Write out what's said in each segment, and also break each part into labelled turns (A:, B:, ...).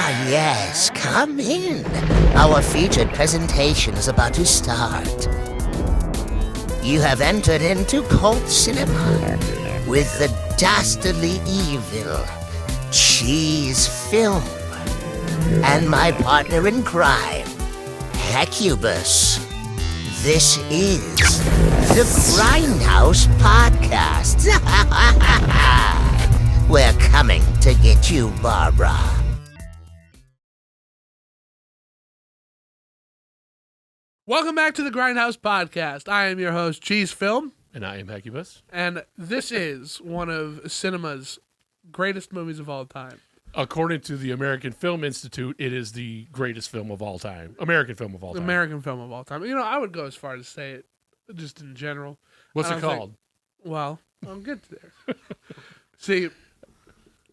A: Yes, come in. Our featured presentation is about to start. You have entered into cult cinema with the dastardly evil Cheese Film and my partner in crime, Hecubus. This is the Grindhouse Podcast. We're coming to get you, Barbara.
B: Welcome back to the Grindhouse Podcast. I am your host, Cheese Film.
C: And I am Hecubus.
B: And this is one of cinema's greatest movies of all time.
C: According to the American Film Institute, it is the greatest film of all time. American film of all time.
B: American film of all time. You know, I would go as far as to say it, just in general.
C: What's it called?
B: Well, I'll get there. See,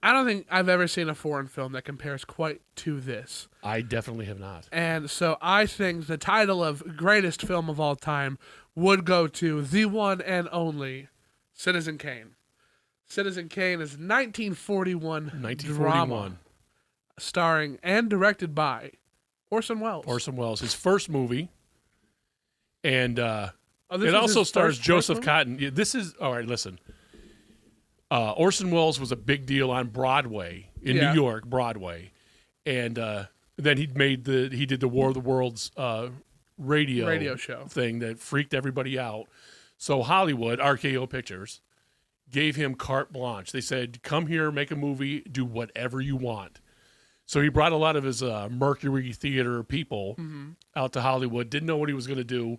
B: I don't think I've ever seen a foreign film that compares quite to this.
C: I definitely have not.
B: And so I think the title of greatest film of all time would go to the one and only Citizen Kane. Citizen Kane is 1941 drama starring and directed by Orson Welles.
C: Orson Welles, his first movie. And
B: It
C: also stars Joseph Cotton. Yeah, this is, all right, listen. Orson Welles was a big deal on Broadway, in New York, Broadway. And then he did the War of the Worlds radio
B: show
C: thing that freaked everybody out. So Hollywood, RKO Pictures, gave him carte blanche. They said, come here, make a movie, do whatever you want. So he brought a lot of his Mercury Theater people out to Hollywood, didn't know what he was going to do,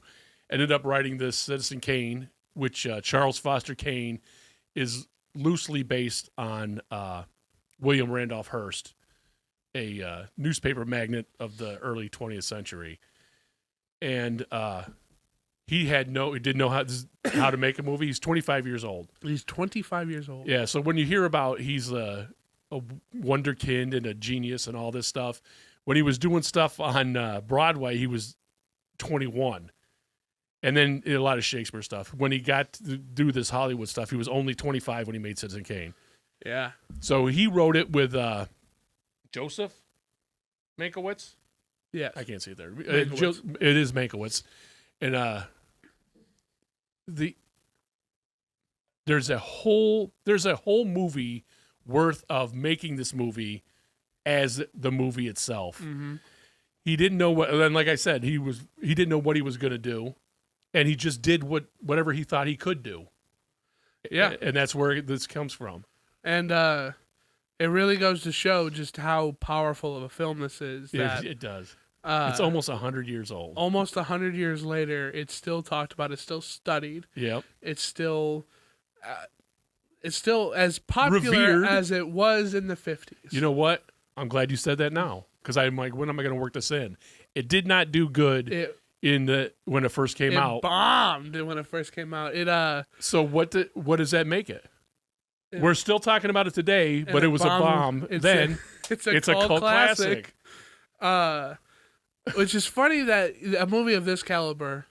C: ended up writing this Citizen Kane, which Charles Foster Kane is loosely based on William Randolph Hearst, a newspaper magnate of the early 20th century. And he didn't know how to make a movie. He's 25 years old.
B: He's 25 years old.
C: Yeah, so when you hear about he's a wonderkind and a genius and all this stuff, when he was doing stuff on Broadway, he was 21. And then a lot of Shakespeare stuff. When he got to do this Hollywood stuff, he was only 25 when he made Citizen Kane.
B: Yeah.
C: So he wrote it with Joseph Mankiewicz?
B: Yes.
C: I can't see it there.
B: Mankiewicz.
C: It is Mankiewicz. And there's a whole movie worth of making this movie as the movie itself.
B: Mm-hmm.
C: He didn't know what, and like I said, he didn't know what he was going to do, and he just did whatever he thought he could do.
B: Yeah,
C: and that's where this comes from.
B: And it really goes to show just how powerful of a film this is.
C: It does. It's almost 100 years old.
B: Almost 100 years later, it's still talked about. It's still studied.
C: Yep.
B: It's still as popular
C: revered
B: as it was in the 50s.
C: You know what? I'm glad you said that now, because I'm like, when am I going to work this in? It did not do good when it first came out.
B: It bombed when it first came out.
C: So what does that make it? We're still talking about it today, but it was a bomb then.
B: It's a cult classic. Which is funny that a movie of this caliber,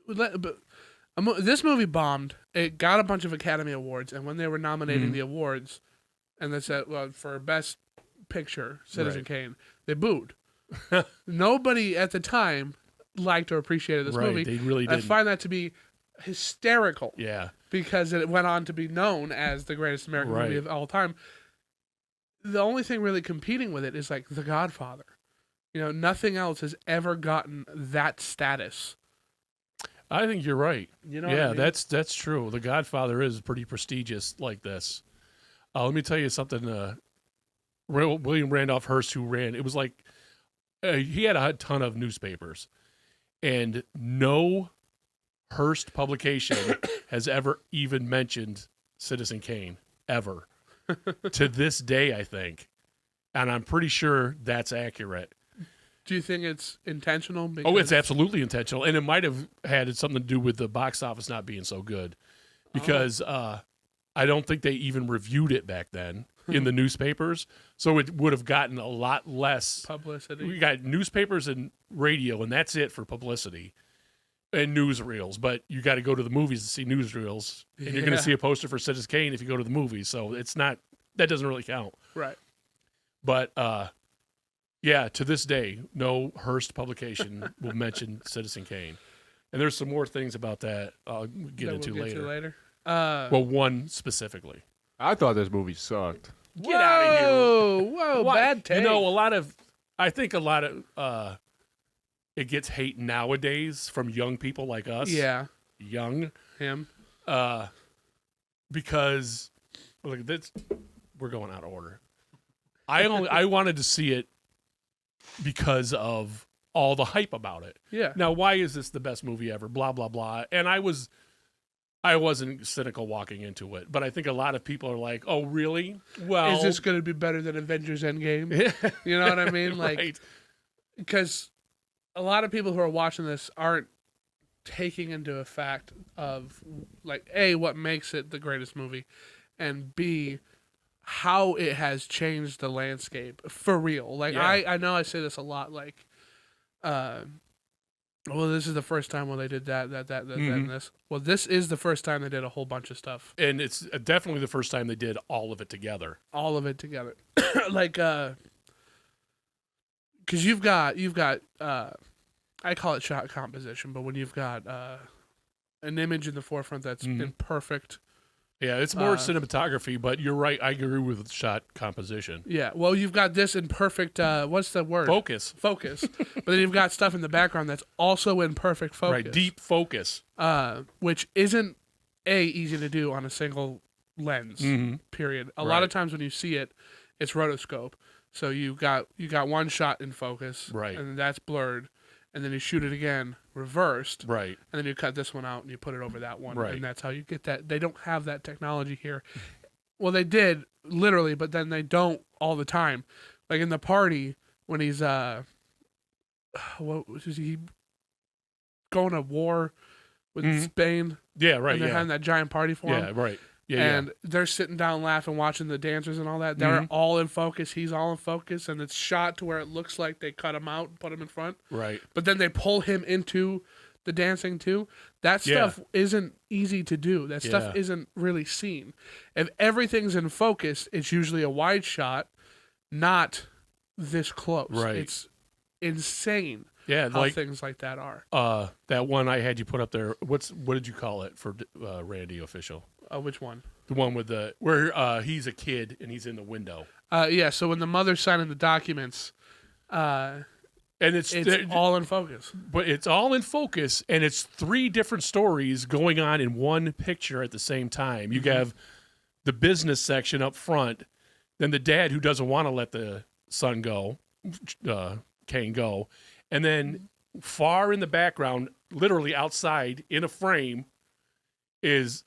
B: this movie bombed. It got a bunch of Academy Awards, and when they were nominating the awards, and they said, well, for Best Picture, Citizen Kane, they booed. Nobody at the time liked or appreciated this movie.
C: They really didn't.
B: I find that to be hysterical.
C: Yeah.
B: Because it went on to be known as the greatest American movie of all time. The only thing really competing with it is like The Godfather. You know, nothing else has ever gotten that status.
C: I think you're right.
B: You know what I mean?
C: that's true. The Godfather is pretty prestigious like this. Let me tell you something. William Randolph Hearst, who ran, it was like he had a ton of newspapers, and no Hearst publication has ever even mentioned Citizen Kane ever to this day, I think, and I'm pretty sure that's accurate.
B: Do you think it's intentional?
C: It's absolutely intentional, and it might have had something to do with the box office not being so good, because I don't think they even reviewed it back then in the newspapers, so it would have gotten a lot less
B: publicity.
C: We got newspapers and radio, and that's it for publicity and newsreels. But you got to go to the movies to see newsreels, and you're going to see a poster for Citizen Kane if you go to the movies. So it's not, that doesn't really count.
B: Right.
C: But yeah, to this day, no Hearst publication will mention Citizen Kane. And there's some more things about that I'll get into later. Well, one specifically.
D: I thought this movie sucked.
C: Get out of here.
B: Whoa, bad take.
C: You know, I think a lot of it gets hate nowadays from young people like us.
B: Yeah.
C: Young.
B: Him.
C: Because look, we're going out of order. I wanted to see it because of all the hype about it.
B: Yeah.
C: Now, why is this the best movie ever? Blah blah blah. And I wasn't cynical walking into it, but I think a lot of people are like, "Oh, really? Well,
B: is this going to be better than Avengers Endgame?" You know what I mean? Like,
C: right.
B: Because a lot of people who are watching this aren't taking into a fact of like A, what makes it the greatest movie, and B, how it has changed the landscape for real. Like
C: Yeah.
B: I know I say this a lot, like well, this is the first time when they did that, and this. Well, this is the first time they did a whole bunch of stuff.
C: And it's definitely the first time they did all of it together.
B: All of it together. Like because you've got I call it shot composition, but when you've got an image in the forefront that's in perfect.
C: Yeah, it's more cinematography, but you're right. I agree with shot composition.
B: Yeah, well, you've got this in perfect. What's the word?
C: Focus.
B: Focus. But then you've got stuff in the background that's also in perfect focus.
C: Right, deep focus.
B: Which isn't easy to do on a single lens. Period. A lot of times when you see it, it's rotoscope. So you got one shot in focus,
C: right,
B: and that's blurred, and then you shoot it again reversed,
C: right,
B: and then you cut this one out and you put it over that one,
C: right,
B: and that's how you get that. They don't have that technology here. Well, they did literally, but then they don't all the time. Like in the party when he's what was he going to war with Spain?
C: Yeah, right.
B: And they're having that giant party for him.
C: Yeah, right. Yeah,
B: and they're sitting down laughing, watching the dancers and all that. They're all in focus. He's all in focus, and it's shot to where it looks like they cut him out and put him in front.
C: Right.
B: But then they pull him into the dancing too. That stuff isn't easy to do. That stuff isn't really seen. If everything's in focus, it's usually a wide shot, not this close.
C: Right.
B: It's insane.
C: Yeah,
B: how
C: like
B: things like that are.
C: That one I had you put up there. What did you call it for Randy Official?
B: Which one?
C: The one with where he's a kid and he's in the window.
B: Yeah. So when the mother's signing the documents,
C: and it's
B: all in focus.
C: But it's all in focus, and it's three different stories going on in one picture at the same time. You have the business section up front, then the dad who doesn't want to let the son go, Kane go, and then far in the background, literally outside in a frame, is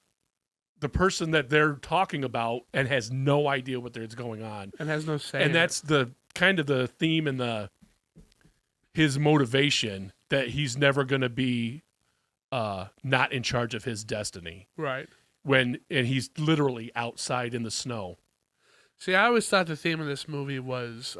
C: the person that they're talking about and has no idea what there's going on
B: and has no say.
C: And that's the kind of the theme and his motivation, that he's never going to be not in charge of his destiny.
B: Right.
C: And he's literally outside in the snow.
B: See, I always thought the theme of this movie was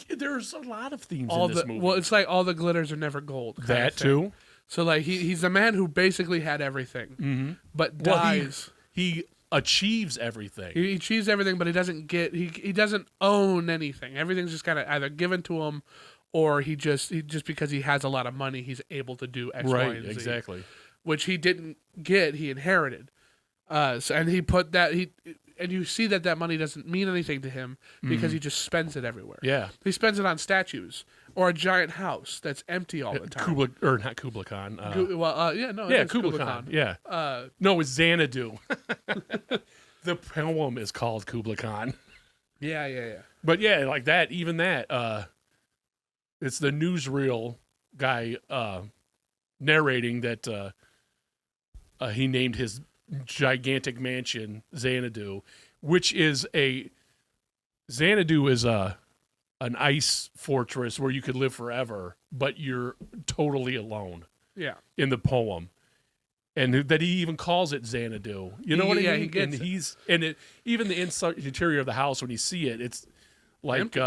C: there's a lot of themes in this movie.
B: Well, it's like all the glitters are never gold.
C: That too.
B: So like he's a man who basically had everything, but dies.
C: He achieves everything.
B: He achieves everything, but he doesn't get. He doesn't own anything. Everything's just kind of either given to him, or he just because he has a lot of money, he's able to do X, Y, and Z.
C: Exactly.
B: Which he didn't get. He inherited. And he put that and you see that money doesn't mean anything to him because he just spends it everywhere.
C: Yeah.
B: He spends it on statues or a giant house that's empty all the time.
C: Not Kubla Khan.
B: Kubla Khan.
C: Yeah. No, it's Xanadu. The poem is called Kubla Khan.
B: Yeah.
C: But yeah, like that, even that, it's the newsreel guy narrating that he named his gigantic mansion Xanadu, which is Xanadu is an ice fortress where you could live forever, but you're totally alone.
B: Yeah.
C: In the poem. And that he even calls it Xanadu. You know what I mean?
B: He gets
C: even the interior of the house, when you see it, it's like
B: empty.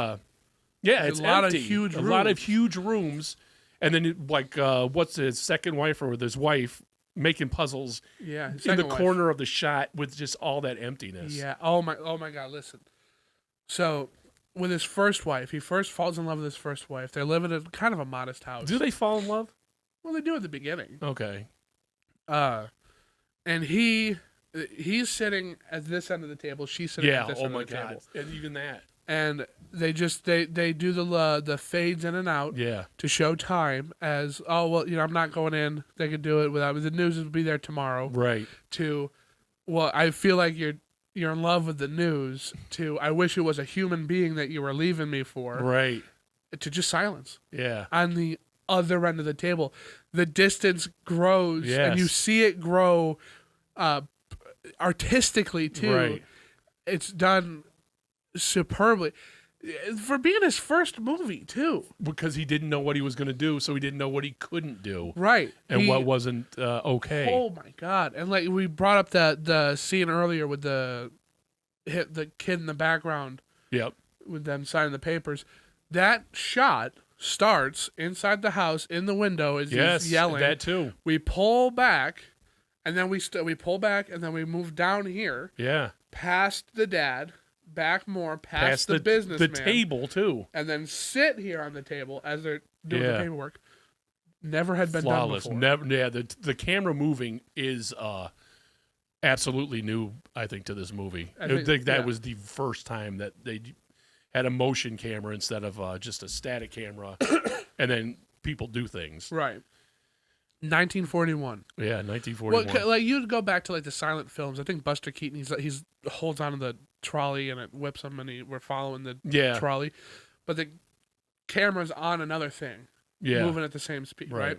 C: It's
B: a lot
C: empty.
B: of huge
C: a
B: rooms.
C: lot of huge rooms. And then what's his second wife or with his wife making puzzles in the corner of the shot with just all that emptiness.
B: Yeah. Oh my God. Listen. So with his first wife. He first falls in love with his first wife. They live in a kind of a modest house.
C: Do they fall in love?
B: Well, they do at the beginning.
C: Okay.
B: And he's sitting at this end of the table. She's sitting at this end of the table.
C: And even that.
B: And they do the fades in and out
C: Yeah.
B: to show time as, oh, well, I'm not going in. They could do it without me. The news will be there tomorrow.
C: Right.
B: To, well, I feel like you're in love with the news, to I wish it was a human being that you were leaving me for.
C: Right.
B: To just silence.
C: Yeah.
B: On the other end of the table. The distance grows, and you see it grow artistically, too.
C: Right.
B: It's done superbly. For being his first movie, too.
C: Because he didn't know what he was going to do, so he didn't know what he couldn't do.
B: Right.
C: And what wasn't okay.
B: Oh, my God. And like we brought up the scene earlier with the kid in the background.
C: Yep.
B: With them signing the papers. That shot starts inside the house in the window as he's yelling.
C: That too.
B: We pull back, and then we pull back, and then we move down here.
C: Yeah.
B: Past the dad. Back more past the businessman.
C: The table too,
B: and then sit here on the table as they're doing the paperwork. Never had been
C: flawless.
B: done before.
C: Never, the camera moving is absolutely new. I think to this movie. I think that was the first time that they had a motion camera instead of just a static camera, and then people do things.
B: Right. 1941.
C: Yeah, 1941.
B: Well, like you'd go back to like the silent films. I think Buster Keaton. He's holds onto the trolley and it whips him, and we're following the trolley, but the camera's on another thing, moving at the same speed. Right.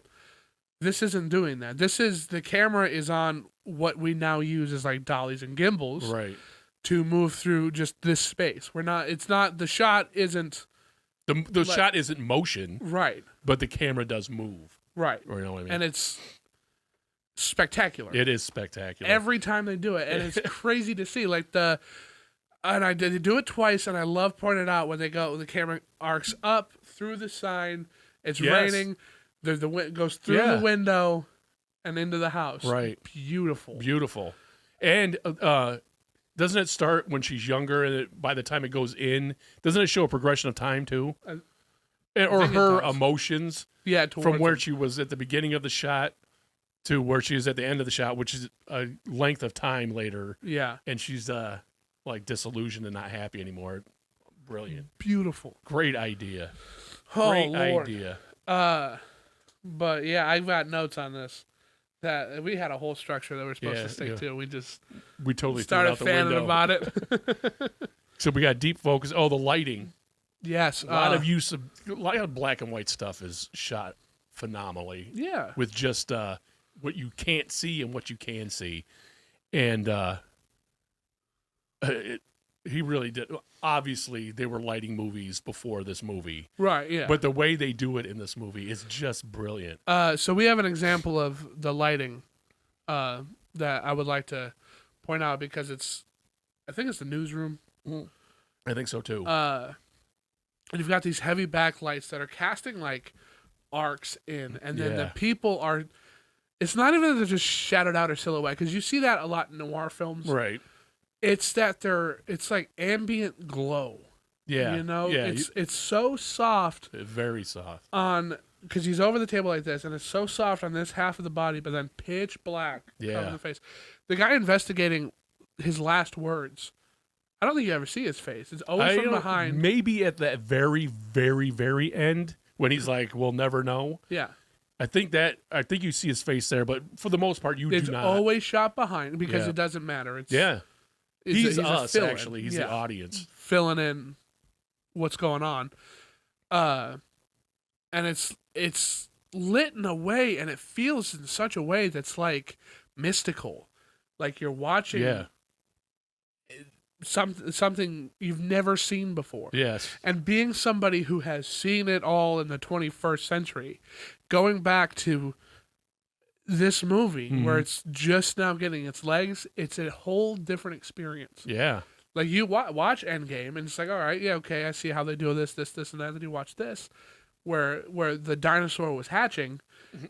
B: This isn't doing that. The camera is on what we now use as like dollies and gimbals.
C: Right.
B: To move through just this space. The shot isn't.
C: The shot isn't motion.
B: Right.
C: But the camera does move.
B: Right.
C: Or, you know what I mean?
B: And it's spectacular.
C: It is spectacular.
B: Every time they do it. And it's crazy to see. Like they do it twice, and I love pointing it out when the camera arcs up through the sign. It's raining. The goes through the window and into the house.
C: Right.
B: Beautiful.
C: Beautiful. And doesn't it start when she's younger, and by the time it goes in, doesn't it show a progression of time too? Or her emotions?
B: Yeah,
C: from where she was at the beginning of the shot to where she is at the end of the shot, which is a length of time later.
B: Yeah.
C: And she's like disillusioned and not happy anymore. Brilliant.
B: Beautiful.
C: Great idea.
B: Oh,
C: Great
B: Lord.
C: idea.
B: But yeah, I've got notes on this. That we had a whole structure that we're supposed to stick to. We
C: totally
B: started
C: threw it out the
B: fanning
C: window.
B: about it.
C: So we got deep focus. Oh, the lighting.
B: Yes.
C: A lot of black and white stuff is shot phenomenally.
B: Yeah.
C: With just what you can't see and what you can see. And he really did. Obviously, they were lighting movies before this movie.
B: Right, yeah.
C: But the way they do it in this movie is just brilliant.
B: So we have an example of the lighting that I would like to point out because I think it's the newsroom.
C: I think so, too.
B: And you've got these heavy backlights that are casting, like, arcs in. And then the people are... It's not even that they're just shadowed out or silhouette, because you see that a lot in noir films.
C: Right.
B: It's that it's like ambient glow.
C: Yeah.
B: You know?
C: Yeah.
B: It's so soft.
C: Very soft.
B: Because he's over the table like this, and it's so soft on this half of the body, but then pitch black covering the face. The guy investigating his last words, I don't think you ever see his face. It's always from behind.
C: Maybe at that very, very, very end when he's like, "We'll never know."
B: Yeah.
C: I think you see his face there, but for the most part, do not.
B: It's always shot behind because it doesn't matter.
C: He's us,
B: fill-in.
C: actually. He's the audience.
B: Filling in what's going on. And it's lit in a way, and it feels in such a way that's, like, mystical. Like you're watching something you've never seen before.
C: Yes.
B: And being somebody who has seen it all in the 21st century, going back to this movie where it's just now getting its legs, it's a whole different experience.
C: Yeah.
B: Like you watch Endgame and it's like, all right, yeah, okay, I see how they do this, and that. Then you watch this, where the dinosaur was hatching,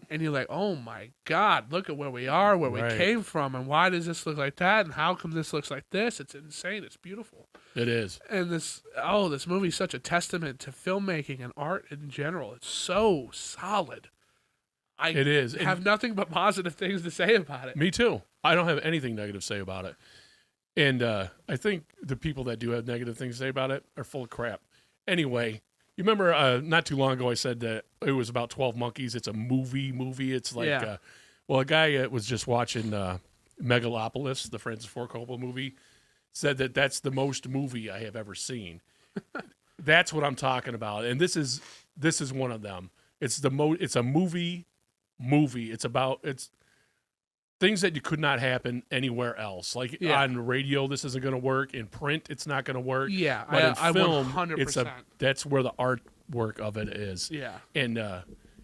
B: and you're like, oh my God, look at where we are, where we
C: Right.
B: came from, and why does this look like that, and how come this looks like this? It's insane. It's beautiful.
C: It is.
B: And this movie is such a testament to filmmaking and art in general. It's so solid.
C: It is. And
B: have nothing but positive things to say about it.
C: me too. I don't have anything negative to say about it. And I think the people that do have negative things to say about it are full of crap. Anyway, you remember not too long ago I said that it was about 12 Monkeys. It's a movie. It's like,
B: Yeah.
C: A guy was just watching Megalopolis, the Francis Ford Coppola movie, said that that's the most movie I have ever seen. That's what I'm talking about. And this is one of them. It's it's a movie. It's things that you could not happen anywhere else. Like on radio, this isn't going to work. In print, it's not going to work.
B: Yeah,
C: But in film,
B: 100%.
C: that's where the artwork of it is.
B: Yeah.
C: And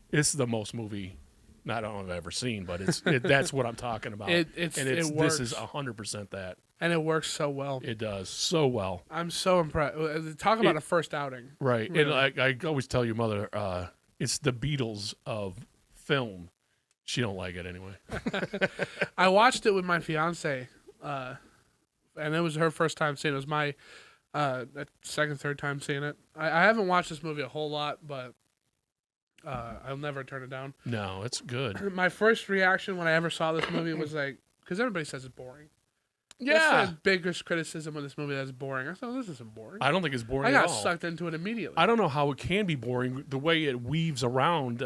C: this is the most movie, not I've ever seen, but that's what I'm talking about.
B: It works.
C: This is 100% that.
B: And it works so well.
C: It does so well.
B: I'm so impressed. Talk about a first outing.
C: Right.
B: Really.
C: And I always tell your mother, it's the Beatles of film. She don't like it anyway.
B: I watched it with my fiance, and it was her first time seeing it. It was my second, third time seeing it. I haven't watched this movie a whole lot, but I'll never turn it down.
C: No, it's good.
B: My first reaction when I ever saw this movie was like, because everybody says it's boring.
C: Yeah.
B: That's the biggest criticism of this movie, that it's boring. I thought, this isn't boring.
C: I don't think it's boring
B: I
C: at
B: got
C: all.
B: sucked into it immediately.
C: I don't know how it can be boring. The way it weaves around,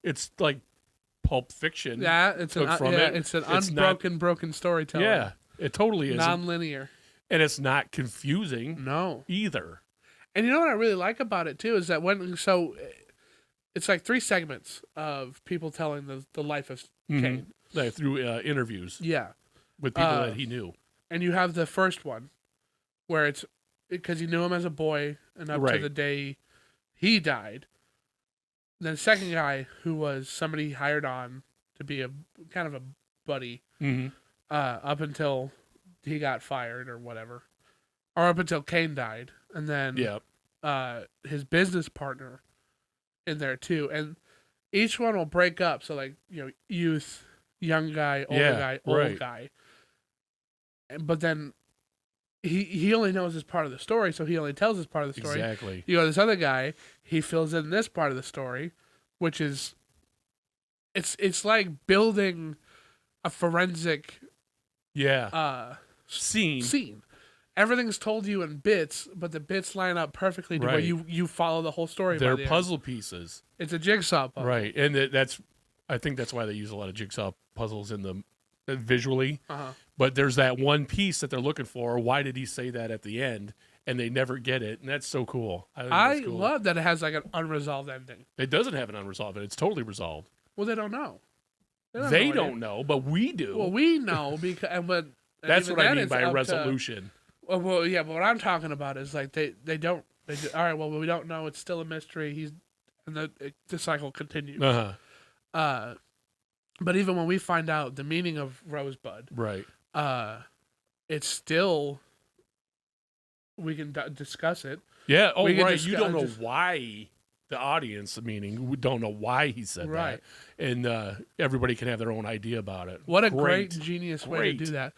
C: it's like Pulp Fiction.
B: Yeah, it's an unbroken, broken storytelling.
C: Yeah, it totally is.
B: Non-linear.
C: And it's not confusing
B: No.
C: either.
B: And you know what I really like about it too is that it's like 3 segments of people telling the life of Kane.
C: Like through interviews
B: Yeah.
C: with people that he knew.
B: And you have the first one where it's because you knew him as a boy and up to
C: Right.
B: the day he died. Then the second guy who was somebody hired on to be a kind of a buddy
C: Mm-hmm.
B: up until he got fired or whatever, or up until Kane died, and then his business partner in there too, and each one will break up. So like youth, young guy, older guy, old guy, but then he only knows this part of the story, so he only tells this part of the story.
C: Exactly.
B: You go this other guy, he fills in this part of the story, which is it's like building a forensic scene. Everything's told you in bits, but the bits line up perfectly to where you follow the whole story.
C: They're
B: by the
C: puzzle pieces.
B: It's a jigsaw puzzle.
C: Right. And I think that's why they use a lot of jigsaw puzzles in them visually.
B: Uh-huh.
C: But there's that one piece that they're looking for. Why did he say that at the end? And they never get it. And that's so cool. I think that's cool.
B: love that it has like an unresolved ending.
C: It doesn't have an unresolved. It's totally resolved.
B: Well, they don't know.
C: They don't know, but we do.
B: Well, we know but
C: that's what I mean by
B: a
C: resolution.
B: Well, yeah, but what I'm talking about is like they don't. All right, well, we don't know. It's still a mystery. And the cycle continues.
C: Uh-huh.
B: But even when we find out the meaning of Rosebud,
C: Right.
B: it's still we can discuss it.
C: Yeah. Oh,
B: We can
C: right. You don't know
B: just-
C: why the audience, meaning, we don't know why he said
B: Right.
C: that. And everybody can have their own idea about it.
B: What a great genius way to do that.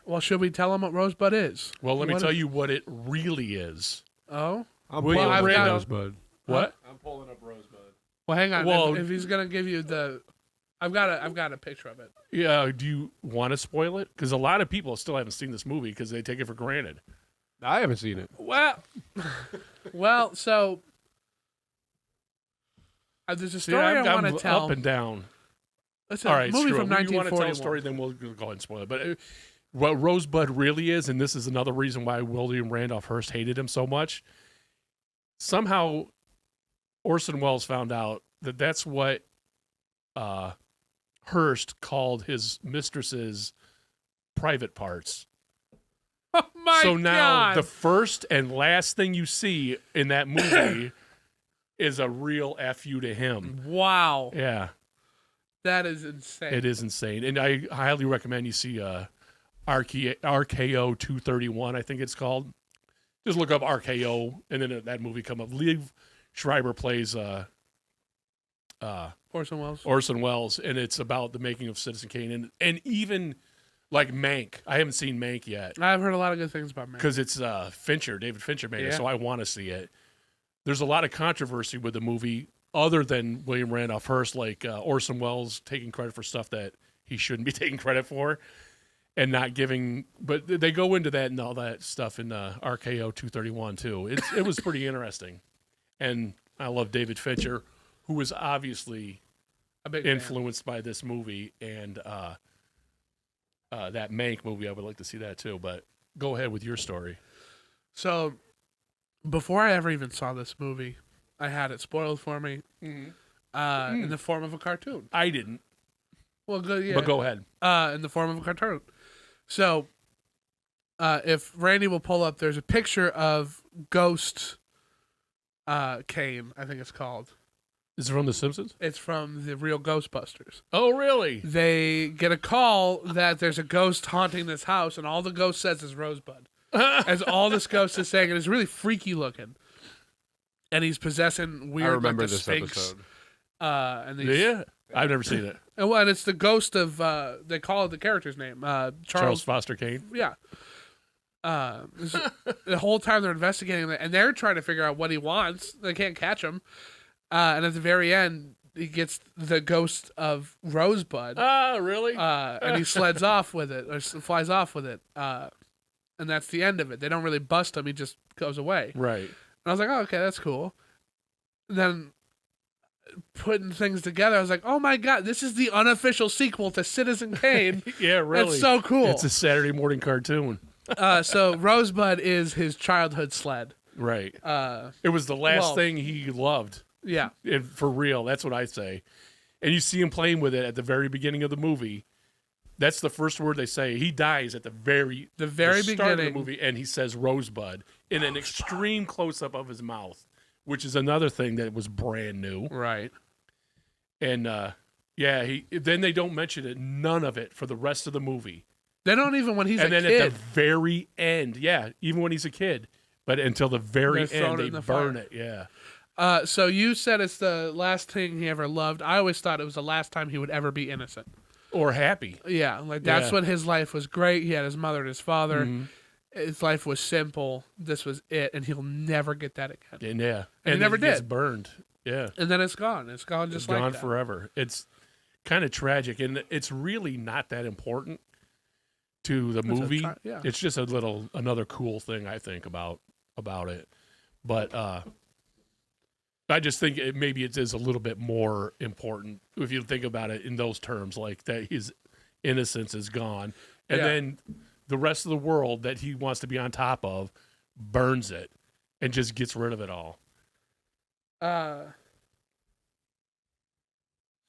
B: Well, should we tell them what Rosebud is?
C: Well, let me tell you what it really is.
B: Oh,
D: I'm
C: William
D: pulling up
C: Randolph.
D: Rosebud.
C: What?
D: I'm pulling up Rosebud.
B: well, hang on.
C: Well-
B: if he's gonna give you the, I've got a picture of it.
C: Yeah. Do you want to spoil it? Because a lot of people still haven't seen this movie because they take it for granted.
D: I haven't seen it.
B: Well, so there's a story
C: I'm
B: I want to tell.
C: up and down.
B: It's a
C: All right,
B: movie
C: screw
B: from
C: it. You want to tell a
B: 1941.
C: story, then we'll go ahead and spoil it. But what Rosebud really is, and this is another reason why William Randolph Hearst hated him so much, somehow Orson Welles found out that that's what Hearst called his mistress's private parts.
B: Oh my
C: So now
B: God.
C: the first and last thing you see in that movie is a real F you to him.
B: Wow,
C: Yeah.
B: that is insane.
C: It is insane. And I highly recommend you see RKO 231, I think it's called. Just look up RKO, and then that movie come up. Liev Schreiber plays
B: Orson Welles.
C: and it's about the making of Citizen Kane, and even like Mank. I haven't seen Mank yet
B: I've heard a lot of good things about Mank.
C: because it's David Fincher made it,
B: Yeah.
C: so I want to see it. There's a lot of controversy with the movie, other than William Randolph Hearst, like Orson Welles taking credit for stuff that he shouldn't be taking credit for, and not giving. But they go into that and all that stuff in RKO 231 too. It was pretty interesting, and I love David Fincher, who was obviously
B: A big
C: influenced by this movie and that Mank movie. I would like to see that too. But go ahead with your story.
B: So, before I ever even saw this movie, I had it spoiled for me in the form of a cartoon.
C: I didn't,
B: Well, yeah.
C: but go ahead.
B: In the form of a cartoon. So, if Randy will pull up, there's a picture of Ghost Kane, I think it's called.
C: Is it from The Simpsons?
B: It's from the real Ghostbusters.
C: Oh, really?
B: They get a call that there's a ghost haunting this house, and all the ghost says is Rosebud. As all this ghost is saying, and it's really freaky looking. And he's possessing weird,
D: I remember
B: like the
D: this
B: Sphinx.
D: episode.
B: And these,
C: Yeah, I've never seen it.
B: and it's the ghost of, they call it the character's name,
C: Charles Foster Kane.
B: Yeah. The whole time they're investigating it, and they're trying to figure out what he wants. They can't catch him. And at the very end, he gets the ghost of Rosebud.
C: Ah, really?
B: And he sleds off with it, or flies off with it. And that's the end of it. They don't really bust him. He just goes away.
C: Right.
B: And I was like, oh, okay, that's cool. And then putting things together, I was like, oh my God, this is the unofficial sequel to Citizen Kane.
C: Yeah, really.
B: It's so cool.
C: It's a Saturday morning cartoon.
B: So Rosebud is his childhood sled.
C: Right. It was the last
B: well-
C: thing he loved.
B: Yeah.
C: And for real, that's what I say. And you see him playing with it at the very beginning of the movie. That's the first word they say. He dies at the start
B: beginning
C: of the movie, and he says Rosebud in an extreme close-up of his mouth, which is another thing that was brand new.
B: Right.
C: And then they don't mention it, none of it, for the rest of the movie.
B: They don't even when he's
C: And
B: a
C: then
B: kid.
C: at the very end, even when he's a kid, but until the very
B: They're throwing
C: end,
B: it
C: they
B: in the
C: burn
B: fire.
C: it. Yeah.
B: So you said it's the last thing he ever loved. I always thought it was the last time he would ever be innocent.
C: Or happy.
B: Yeah, like that's
C: Yeah.
B: when his life was great. He had his mother and his father.
C: Mhm.
B: His life was simple. This was it, and he'll never get that again.
C: And yeah.
B: And he never
C: it gets
B: did.
C: burned. Yeah.
B: And then it's gone. It's gone just
C: It's
B: like
C: gone
B: that.
C: forever. It's kind of tragic, and it's really not that important to the movie.
B: yeah.
C: It's just another cool thing I think about it. But I just think maybe it is a little bit more important if you think about it in those terms, like that his innocence is gone, and
B: Yeah.
C: then the rest of the world that he wants to be on top of burns it and just gets rid of it all.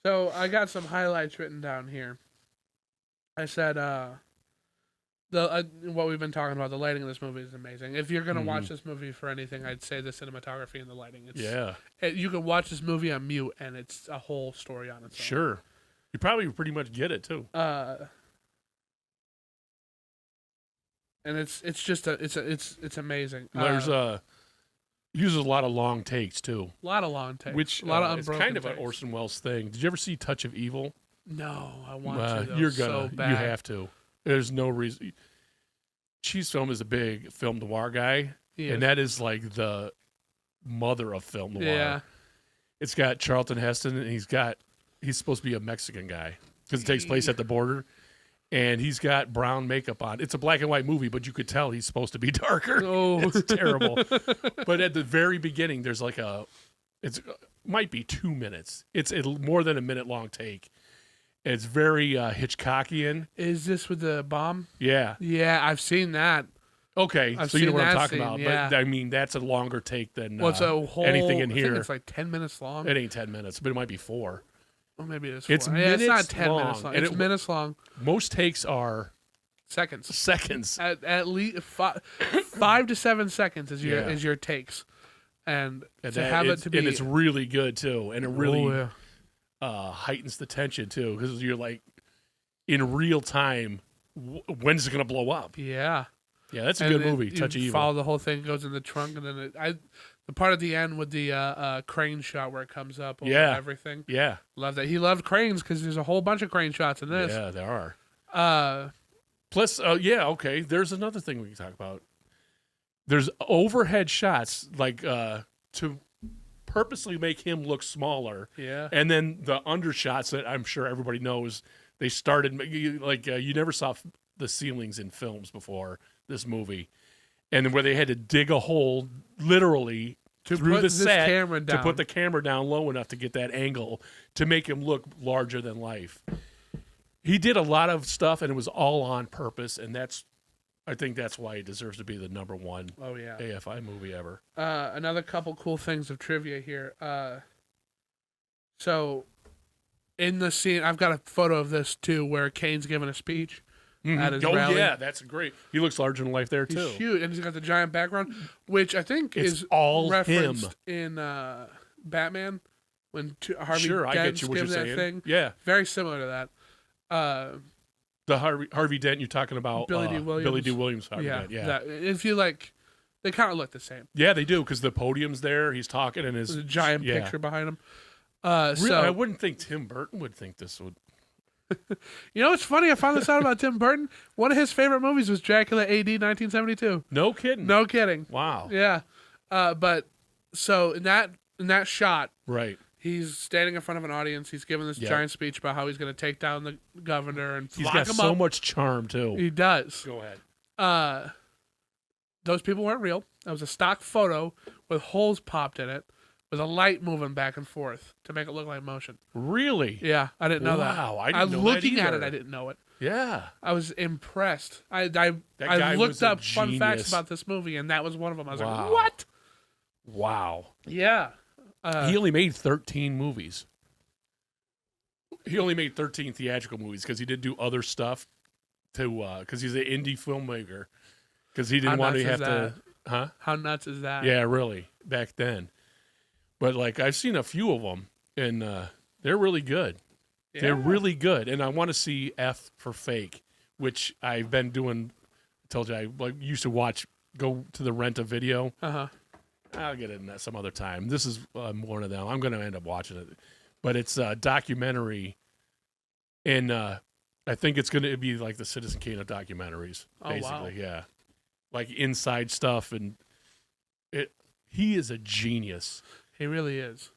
B: So I got some highlights written down here. I said, what we've been talking about, the lighting of this movie is amazing. If you're gonna watch this movie for anything, I'd say the cinematography and the lighting. You can watch this movie on mute, and it's a whole story on its own.
C: Sure. You probably pretty much get it too.
B: And it's just it's amazing.
C: There's uses a lot of long takes too,
B: a lot of long takes,
C: which
B: a lot of
C: is
B: unbroken
C: kind of an
B: takes.
C: Orson Welles thing. Did you ever see Touch of Evil?
B: No, I want to. Though,
C: You're gonna,
B: so bad.
C: you have to. There's no reason. Cheese Film is a big film noir guy,
B: He is.
C: and that is like the mother of film noir.
B: Yeah.
C: It's got Charlton Heston, and he's supposed to be a Mexican guy because it takes place at the border. And he's got brown makeup on. It's a black and white movie, but you could tell he's supposed to be darker.
B: Oh.
C: It's terrible. But at the very beginning, there's like might be 2 minutes. It's more than a minute long take. It's very Hitchcockian.
B: Is this with the bomb?
C: Yeah.
B: Yeah, I've seen that.
C: Okay,
B: I've
C: so you know
B: seen
C: what I'm
B: that
C: talking
B: scene,
C: about.
B: yeah.
C: But I mean, that's a longer take than
B: Well, it's a whole
C: anything in
B: I
C: here.
B: think it's like 10 minutes long.
C: It ain't 10 minutes, but it might be 4.
B: Or maybe it's
C: It's
B: 4. Yeah, it's not
C: minutes
B: 10 minutes
C: long,
B: long.
C: and
B: It's
C: it-
B: minutes long.
C: Most takes are
B: Seconds.
C: seconds.
B: At least 5 to 7 seconds is
C: Yeah.
B: your takes, and
C: And
B: to
C: that
B: have it
C: is-
B: to be
C: and it's really good too, and it really
B: Oh, yeah.
C: heightens the tension too, because you're like in real time. When's it gonna blow up?
B: Yeah.
C: Yeah, that's a
B: And
C: good
B: then
C: movie.
B: you
C: Touch of Evil.
B: Follow the whole thing, goes in the trunk, and then The part at the end with the crane shot where it comes up over
C: Yeah.
B: everything.
C: Yeah.
B: Love that. He loved cranes because there's a whole bunch of crane shots in this.
C: Yeah, there are.
B: Uh,
C: Plus, okay. There's another thing we can talk about. There's overhead shots, like to purposely make him look smaller.
B: yeah.
C: And then the undershots that I'm sure everybody knows, they started you never saw the ceilings in films before this movie, and where they had to dig a hole literally
B: To
C: through
B: put
C: the
B: this
C: set
B: camera
C: to
B: down.
C: put the camera down low enough to get that angle to make him look larger than life. He did a lot of stuff, and it was all on purpose, and I think that's why he deserves to be the number one
B: Oh, yeah.
C: AFI movie ever.
B: Another couple cool things of trivia here. So, in the scene, I've got a photo of this too, where Kane's giving a speech at his rally.
C: Yeah, that's great. He looks larger than life there
B: He's
C: too.
B: huge, and he's got the giant background, which I think
C: It's
B: is
C: all
B: referenced
C: him.
B: in Batman when Harvey
C: Sure, I get
B: Dent's
C: you what you're
B: giving that
C: saying.
B: thing.
C: Yeah,
B: Very similar to that.
C: the Harvey Dent you're talking about.
B: Billy D. Williams.
C: Billy D. Williams. Harvey
B: Yeah,
C: Dent, yeah.
B: that- if you like, they kind of look the same.
C: Yeah, they do because the podium's there. He's talking and his
B: There's a giant
C: yeah.
B: picture behind him.
C: Really,
B: So
C: I wouldn't think Tim Burton would think this would.
B: you know, it's funny. I found this out about Tim Burton. One of his favorite movies was Dracula A.D. 1972.
C: No kidding.
B: No kidding.
C: Wow.
B: Yeah, but so in that shot,
C: Right.
B: he's standing in front of an audience. He's giving this
C: Yeah.
B: giant speech about how he's going to take down the governor and
C: He's
B: lock
C: got
B: him
C: so
B: up.
C: much charm too.
B: He does.
C: Go ahead.
B: Those people weren't real. That was a stock photo with holes popped in it, with a light moving back and forth to make it look like motion.
C: Really?
B: Yeah, I didn't know that.
C: Wow, I didn't know that
B: looking at it,
C: either.
B: I didn't know it.
C: Yeah.
B: I was impressed. I
C: guy
B: looked
C: was a
B: up fun facts
C: genius.
B: about this movie, and that was one of them. I was
C: Wow.
B: like, "What?"
C: Wow.
B: Yeah.
C: He only made 13 movies. He only made 13 theatrical movies because he did do other stuff to because he's an indie filmmaker because he didn't
B: How
C: want to
B: nuts
C: have
B: is
C: to. Huh?
B: How nuts is that?
C: Yeah, really. Back then, but like I've seen a few of them and they're really good.
B: Yeah.
C: They're really good, and I want to see F for Fake, which I've been doing. I told you I used to go to the rent a video.
B: Uh-huh.
C: I'll get into that some other time. This is one of them. I'm going to end up watching it, but it's a documentary, and I think it's going to be like the Citizen Kane of documentaries,
B: Oh,
C: basically.
B: wow.
C: Yeah, like inside stuff, and he is a genius.
B: He really is.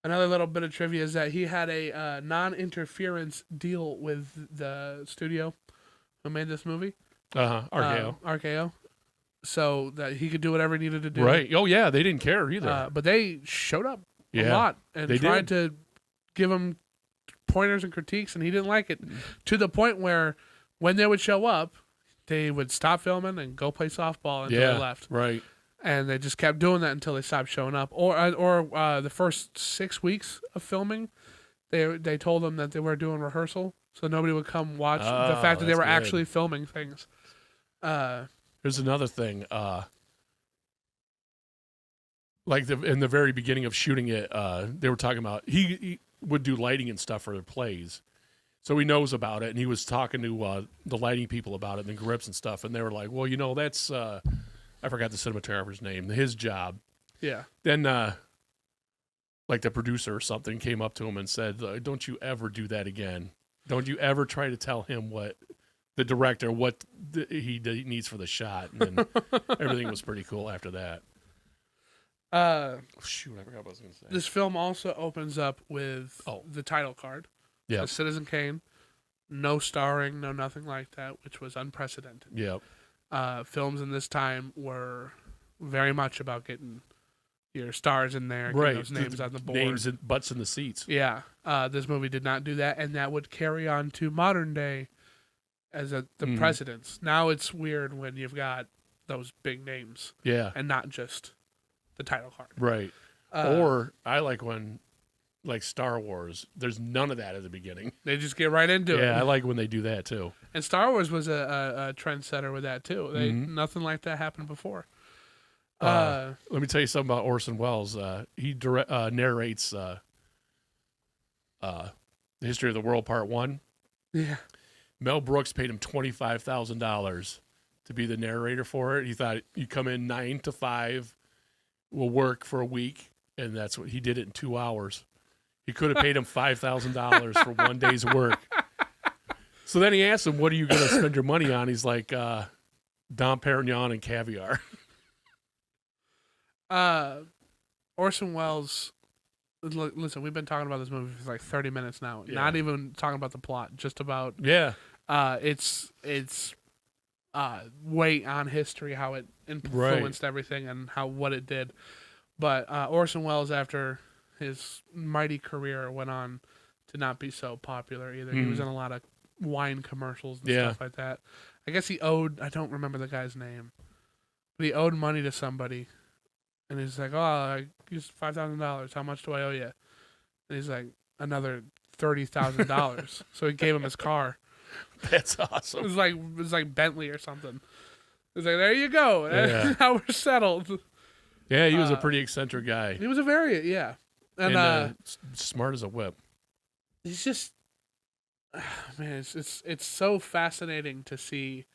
B: Another little bit of trivia is that he had a non-interference deal with the studio who made this movie.
C: RKO.
B: RKO. So that he could do whatever he needed to do.
C: Right. Oh yeah, they didn't care either.
B: But they showed up a
C: Yeah,
B: lot and
C: they
B: tried to give him pointers and critiques, and he didn't like it. To the point where when they would show up, they would stop filming and go play softball until they left.
C: Right.
B: And they just kept doing that until they stopped showing up. Or the first 6 weeks of filming, they told them that they were doing rehearsal, so nobody would come watch the fact that they
C: that's
B: were
C: good.
B: actually filming things.
C: Here's another thing. Like in the very beginning of shooting it, they were talking about he would do lighting and stuff for their plays, so he knows about it. And he was talking to the lighting people about it and the grips and stuff, and they were like, "Well, that's I forgot the cinematographer's name. His job."
B: Yeah.
C: Then, like the producer or something came up to him and said, "Don't you ever do that again. Don't you ever try to tell him what." The director, what he needs for the shot, and then everything was pretty cool after that. Shoot, I forgot what I was going to say.
B: This film also opens up with the title card.
C: Yeah,
B: The Citizen Kane. No starring, no nothing like that, which was unprecedented.
C: yeah,
B: Films in this time were very much about getting your stars in there, getting
C: right.
B: those names on the board.
C: Names and butts in the seats.
B: Yeah. This movie did not do that, and that would carry on to modern day as the presidents. Now it's weird when you've got those big names
C: Yeah,
B: and not just the title card.
C: right. Or I like when, like Star Wars, there's none of that at the beginning.
B: They just get right into it.
C: Yeah, I like when they do that too.
B: And Star Wars was a trendsetter with that too. Nothing like that happened before.
C: Let me tell you something about Orson Welles. He narrates the History of the World Part 1.
B: Yeah.
C: Mel Brooks paid him $25,000 to be the narrator for it. He thought you come in 9 to 5, will work for a week, and that's what he did it in 2 hours. He could have paid him $5,000 for one day's work. So then he asked him, "What are you going to spend your money on?" He's like, Dom Perignon and caviar.
B: Orson Welles. Listen, we've been talking about this movie for like 30 minutes now.
C: Yeah.
B: Not even talking about the plot, just about
C: Yeah.
B: its weight on history, how it influenced everything, and what it did. But Orson Welles, after his mighty career, went on to not be so popular either. He was in a lot of wine commercials and stuff like that. I guess he owed, I don't remember the guy's name, but he owed money to somebody. And he's like, "Oh, I used $5,000. How much do I owe you?" And he's like, "Another $30,000." So he gave him his car.
C: That's awesome.
B: It was like Bentley or something. He's like, "There you go.
C: Yeah.
B: Now we're settled."
C: Yeah, he was a pretty eccentric guy.
B: He was a very
C: And smart as a whip.
B: he's just man, it's so fascinating to see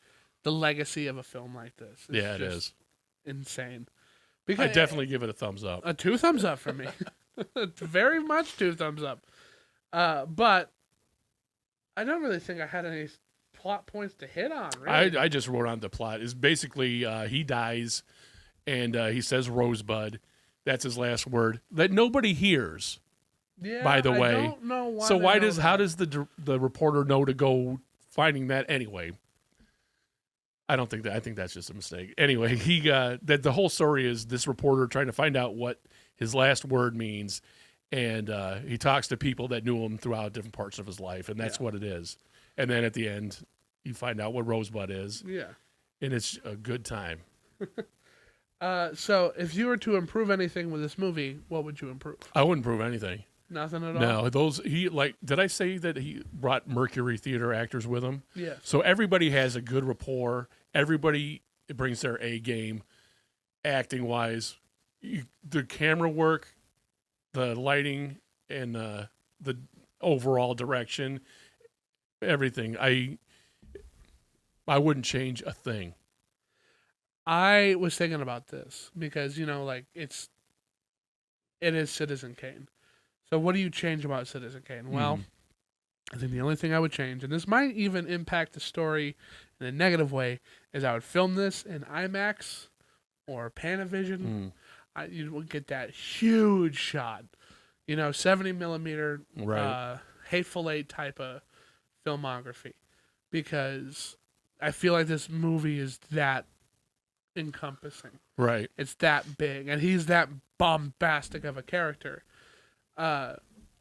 B: the legacy of a film like this. It's
C: Yeah, it
B: just
C: is.
B: insane.
C: I
B: Because
C: definitely give it a thumbs up.
B: a 2 thumbs up for me. Very much 2 thumbs up. But I don't really think I had any plot points to hit on. Really.
C: I just wrote on the plot. Is basically he dies, and he says Rosebud. That's his last word that nobody hears.
B: Yeah,
C: by the way.
B: I don't know why.
C: So
B: they
C: how
B: know
C: does the reporter know to go finding that anyway? I don't think that. I think that's just a mistake. Anyway, that the whole story is this reporter trying to find out what his last word means, and he talks to people that knew him throughout different parts of his life, and that's what it is. And then at the end, you find out what Rosebud is.
B: Yeah.
C: And it's a good time.
B: So if you were to improve anything with this movie, what would you improve?
C: I wouldn't prove anything.
B: Nothing at all.
C: No, did I say that he brought Mercury Theater actors with him?
B: Yeah.
C: So everybody has a good rapport. Everybody brings their A game, acting wise. The camera work, the lighting, and the overall direction, everything. I wouldn't change a thing.
B: I was thinking about this because it is Citizen Kane. So what do you change about Citizen Kane? Well, I think the only thing I would change, and this might even impact the story in a negative way, is I would film this in IMAX or Panavision. You would get that huge shot, 70 millimeter,
C: Right.
B: Hateful Eight type of filmography, because I feel like this movie is that encompassing.
C: Right.
B: It's that big, and he's that bombastic of a character.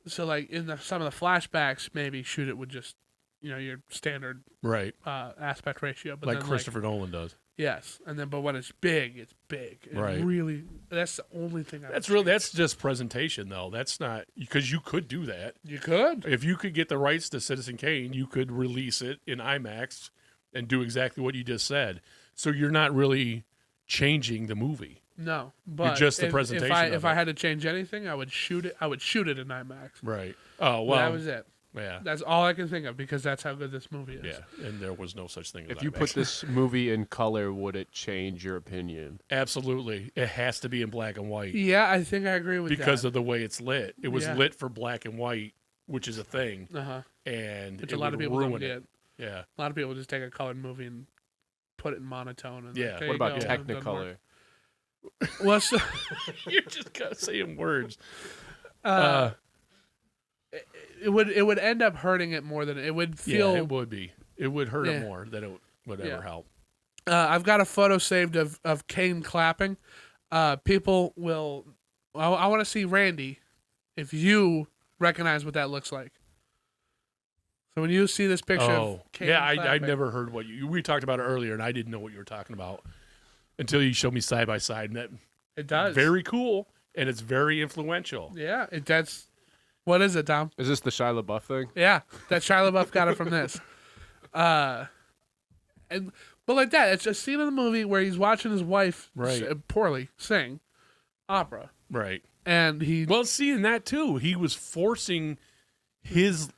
B: So like in some of the flashbacks, maybe shoot it with just your standard
C: Right.
B: aspect ratio, but
C: Like
B: then,
C: Christopher Nolan does.
B: yes, and then but when it's big, it's big. And
C: Right.
B: Really, that's the only thing.
C: That's just presentation though. That's not, because you could do that.
B: You could.
C: If you could get the rights to Citizen Kane, you could release it in IMAX and do exactly what you just said. So you're not really changing the movie.
B: No, but
C: just the presentation
B: If
C: of
B: I
C: it.
B: had to change anything, I would shoot it. I would shoot it in IMAX.
C: Right. Oh,
B: But
C: well.
B: that was it.
C: Yeah.
B: That's all I can think of because that's how good this movie is.
C: Yeah. And there was no such thing as
D: If you
C: IMAX.
D: put this movie in color, would it change your opinion?
C: Absolutely. It has to be in black and white
B: Yeah, I think I agree with
C: because
B: that.
C: of the way it's lit. It was
B: Yeah.
C: lit for black and white, which is a thing.
B: Uh-huh.
C: And
B: Which
C: it
B: a lot
C: would
B: of people don't
C: ruin
B: get.
C: it. Yeah.
B: A lot of people just take a colored movie and put it in monotone. And
C: Yeah.
B: there
D: What
B: you
D: about
B: go.
D: Technicolor?
B: Well, so,
C: You're just saying words.
B: it would end up hurting it more than it would feel.
C: Yeah, it would be. It would hurt
B: Yeah.
C: it more than it would
B: Yeah.
C: ever help.
B: I've got a photo saved of Kane clapping. People will. I want to see Randy, if you recognize what that looks like. So when you see this picture of Kane
C: yeah, I
B: clapping,
C: never heard we talked about it earlier, and I didn't know what you were talking about until you showed me side by side, and that
B: it does
C: very cool, and it's very influential.
B: Yeah, that's. What is it, Tom?
D: Is this the Shia LaBeouf thing?
B: Yeah, that Shia LaBeouf got it from this. But like that, it's a scene in the movie where he's watching his wife
C: Right.
B: poorly sing opera,
C: Right.
B: and he
C: Well, seeing that too, he was forcing his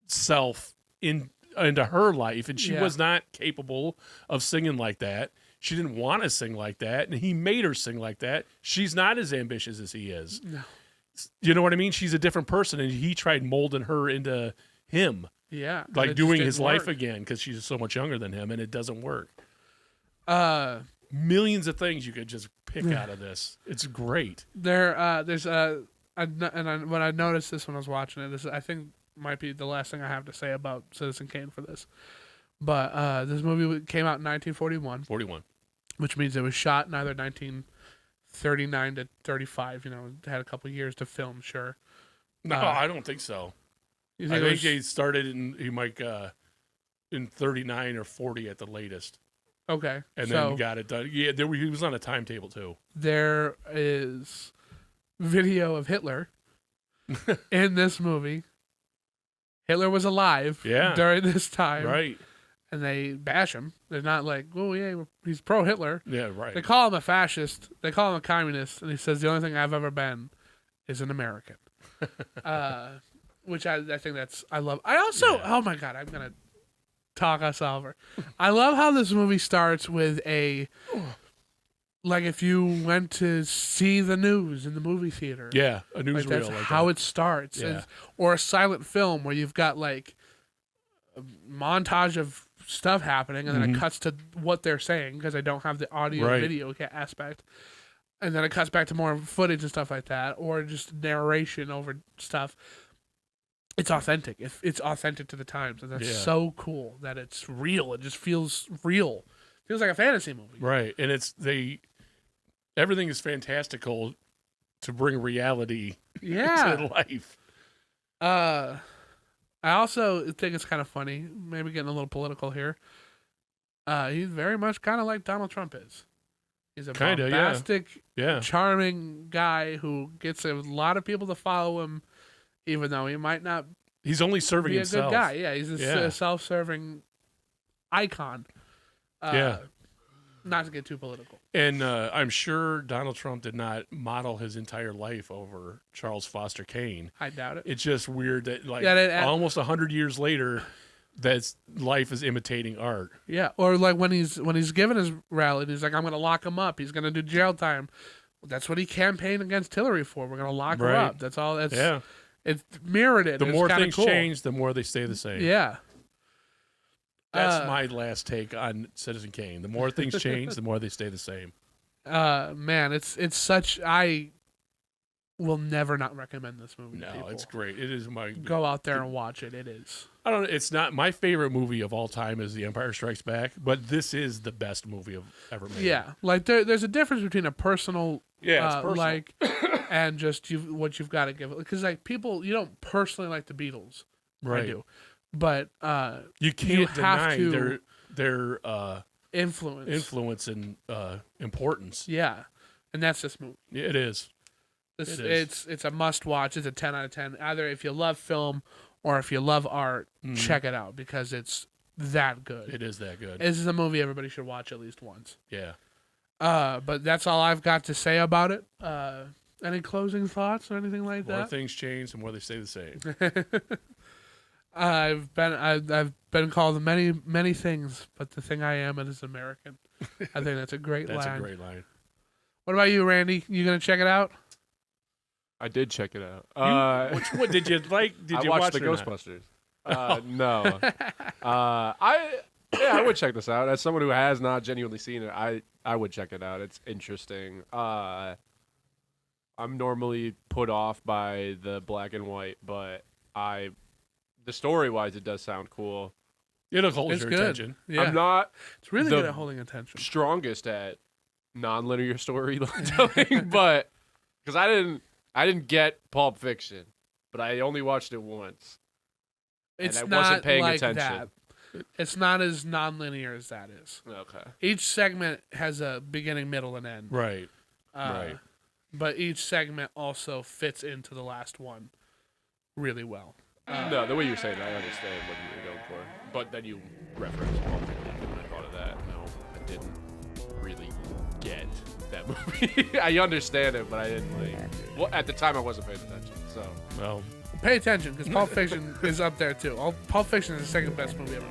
C: self in into her life, and she
B: Yeah.
C: was not capable of singing like that. She didn't want to sing like that, and he made her sing like that. She's not as ambitious as he is.
B: No.
C: You know what I mean? She's a different person, and he tried molding her into him,
B: Yeah. and
C: like
B: it just
C: doing
B: didn't
C: his life
B: work.
C: again because she's so much younger than him, and it doesn't work.
B: Millions
C: Millions of things you could just pick out of this. It's great.
B: There's when I noticed this when I was watching it, this I think might be the last thing I have to say about Citizen Kane for this. But this movie came out in 1941,
C: 41.
B: which means it was shot in either 1939 to 35. You know, it had a couple years to film. Sure.
C: No, I don't think so.
B: You
C: I
B: think it
C: think
B: was-
C: he started in 39 or 40 at the latest,
B: okay.
C: and
B: so
C: then got it done. Yeah, he was on a timetable too.
B: there is video of Hitler in this movie. Hitler was alive
C: Yeah.
B: during this time,
C: Right.
B: and they bash him. They're not like, oh yeah, he's pro-Hitler.
C: Yeah, right.
B: They call him a fascist. They call him a communist, and he says the only thing I've ever been is an American. Which I think I love. I also, oh my god, I'm gonna talk us over. I love how this movie starts with like if you went to see the news in the movie theater.
C: Yeah, a newsreel
B: Like that's
C: like
B: how
C: that.
B: it starts.
C: Yeah.
B: And- or a silent film where you've got like a montage of stuff happening and then it cuts to what they're saying because I don't have the audio
C: Right.
B: video aspect. And then it cuts back to more footage and stuff like that, or just narration over stuff. It's authentic. It's authentic to the times, and that's
C: Yeah.
B: so cool that it's real. It just feels real. Feels like a fantasy movie.
C: Right, and everything is fantastical to bring reality
B: Yeah.
C: to life.
B: I also think it's kind of funny, maybe getting a little political here. He's very much kind of like Donald Trump is. He's a
C: Kinda, yeah.
B: bombastic,
C: Yeah,
B: charming guy who gets a lot of people to follow him, even though he might not
C: he's only serving
B: be a
C: himself.
B: good guy. Yeah, he's a
C: Yeah.
B: self-serving icon.
C: Yeah.
B: Not to get too political.
C: And I'm sure Donald Trump did not model his entire life over Charles Foster Kane.
B: I doubt it.
C: It's just weird that almost 100 years later, that life is imitating art.
B: Yeah, or like when he's giving his rally, he's like, "I'm going to lock him up. He's going to do jail time." That's what he campaigned against Hillary for. We're going to lock her
C: Right.
B: up. That's all. That's
C: Yeah.
B: It mirrored it.
C: The
B: It's
C: more
B: kinda
C: things
B: cool.
C: change, the more they stay the same.
B: Yeah.
C: That's my last take on Citizen Kane. The more things change, the more they stay the same.
B: Man, it's such. I will never not recommend this movie. to
C: No,
B: people.
C: it's great. It is my.
B: Go out there and watch it. It is.
C: I don't know. It's not my favorite movie of all time. Is The Empire Strikes Back, but this is the best movie of ever made.
B: Yeah, like there's a difference between a personal,
C: Yeah, it's personal.
B: like, and just what you've got to give it. Because like people, you don't personally like the Beatles,
C: right.
B: I do, but
C: You can't
B: have
C: deny
B: to-
C: their
B: influence,
C: and importance.
B: yeah, and that's this movie.
C: Yeah, it is.
B: This
C: It is.
B: it's a must watch. It's a 10 out of 10. Either if you love film or if you love art, check it out because it's that good.
C: It is that good.
B: This is a movie everybody should watch at least once.
C: Yeah.
B: But that's all I've got to say about it. Any closing thoughts or anything like
C: The more
B: that?
C: things change, the more they stay the same.
B: I've been called many things, but the thing I am is American. I think that's a great
C: That's
B: line.
C: a great line.
B: What about you, Randy? You gonna check it out?
D: I did check it out.
C: Which one did you like? Did
D: I
C: you
D: watched
C: watch
D: the
C: it or not?
D: Ghostbusters. No. I would check this out. As someone who has not genuinely seen it, I would check it out. It's interesting. I'm normally put off by the black and white, but the story wise, it does sound cool.
C: It'll hold
B: It's
C: your
B: good.
C: attention.
B: Yeah,
D: I'm not
B: it's really
D: the-
B: good at holding attention.
D: strongest at non-linear storytelling, but because I didn't get Pulp Fiction, but I only watched it once.
B: It's
D: I
B: not
D: wasn't paying
B: like
D: attention.
B: that. It's not as non-linear as that is.
D: Okay.
B: Each segment has a beginning, middle, and end.
C: Right.
B: Uh,
C: Right.
B: But each segment also fits into the last one really well.
D: No, the way you were saying it, I understand what you were going for. But then you referenced Pulp Fiction, and I thought of that. No, I didn't really get that movie. I understand it, but I didn't Well, at the time, I wasn't paying attention. So
C: Well,
B: Pay attention, because Pulp Fiction is up there too. Pulp Fiction is the second best movie ever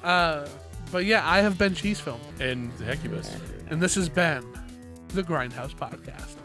B: made. But yeah, I have been Cheese Film.
C: And Hecubus.
B: And this has been the Grindhouse Podcast.